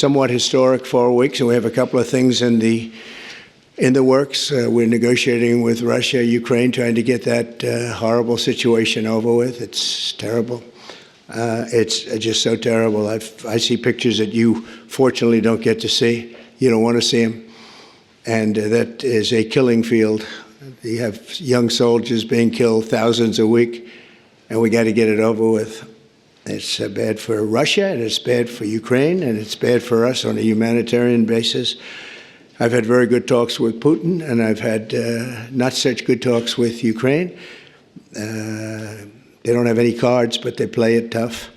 somewhat historic 4 weeks, and we have a couple of things in the works. We're negotiating with Russia, Ukraine, trying to get that horrible situation over with. It's terrible. It's just so terrible. I see pictures that you fortunately don't get to see. You don't want to see them. And that is a killing field. You have young soldiers being killed, thousands a week, and we got to get it over with. It's bad for Russia, and it's bad for Ukraine, and it's bad for us on a humanitarian basis. I've had very good talks with Putin, and I've had not such good talks with Ukraine. They don't have any cards, but they play it tough.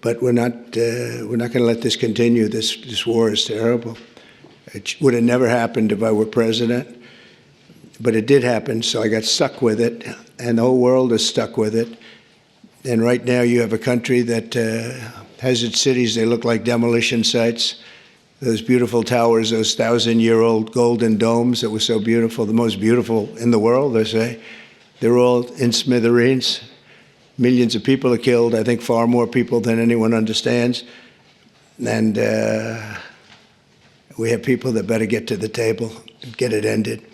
But we're not going to let this continue. This war is terrible. It would have never happened if I were president, but it did happen, so I got stuck with it, and the whole world is stuck with it. And right now you have a country that has its cities, they look like demolition sites. Those beautiful towers, those 1,000-year-old golden domes that were so beautiful, the most beautiful in the world, they say, they're all in smithereens. Millions of people are killed, I think far more people than anyone understands. And we have people that better get to the table and get it ended.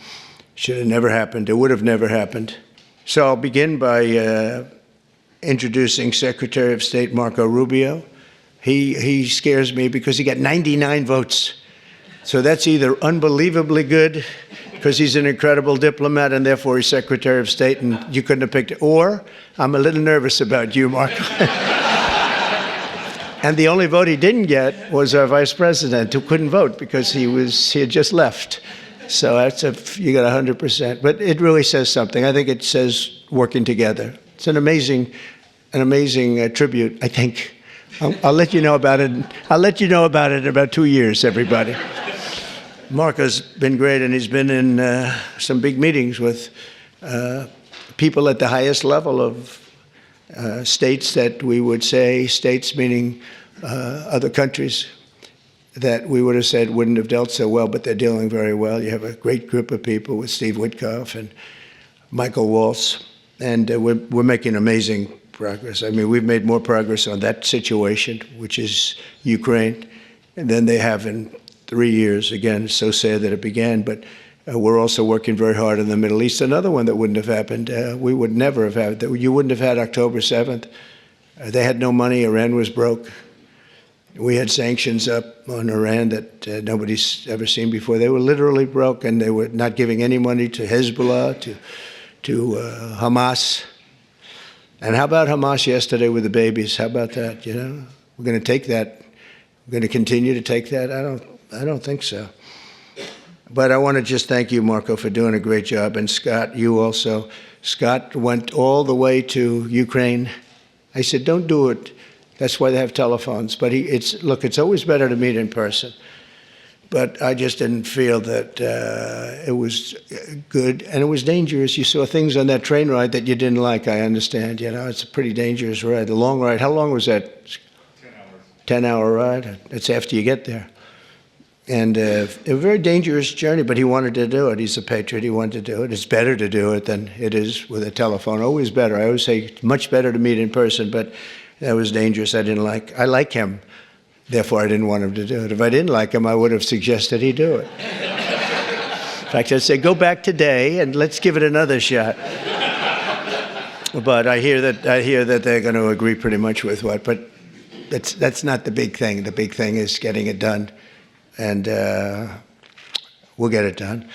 Should have never happened. It would have never happened. So I'll begin by introducing Secretary of State Marco Rubio. He scares me because he got 99 votes. So that's either unbelievably good because he's an incredible diplomat and therefore he's Secretary of State and you couldn't have picked it, or I'm a little nervous about you, Marco. And the only vote he didn't get was our Vice President, who couldn't vote because he had just left. So you got 100%. But it really says something. I think it says working together. It's an amazing tribute, I think. I'll let you know about it. I'll let you know about it in about 2 years, everybody. Marco's been great, and he's been in some big meetings with people at the highest level of states that we would say, states meaning other countries, that we would have said wouldn't have dealt so well, but they're dealing very well. You have a great group of people with Steve Witkoff and Michael Waltz, and we're making amazing progress. I mean, we've made more progress on that situation, which is Ukraine, than they have in 3 years. Again, it's so sad that it began, but we're also working very hard in the Middle East. Another one that wouldn't have happened, we would never have had, you wouldn't have had October 7th. They had no money, Iran was broke. We had sanctions up on Iran that nobody's ever seen before. They were literally broke, and they were not giving any money to Hezbollah, to Hamas. And how about Hamas yesterday with the babies? How about that, you know? We're going to take that. We're going to continue to take that? I don't think so. But I want to just thank you, Marco, for doing a great job. And Scott, you also. Scott went all the way to Ukraine. I said, don't do it. That's why they have telephones. But look, it's always better to meet in person. But I just didn't feel that it was good. And it was dangerous. You saw things on that train ride that you didn't like, I understand. You know, it's a pretty dangerous ride. The long ride, how long was that? 10 hours. 10-hour ride. That's after you get there. And a very dangerous journey, but he wanted to do it. He's a patriot. He wanted to do it. It's better to do it than it is with a telephone. Always better. I always say it's much better to meet in person, but that was dangerous. I like him. Therefore, I didn't want him to do it. If I didn't like him, I would have suggested he do it. In fact, I'd say, go back today and let's give it another shot. But I hear that they're going to agree pretty much with what. But that's not the big thing. The big thing is getting it done. And we'll get it done.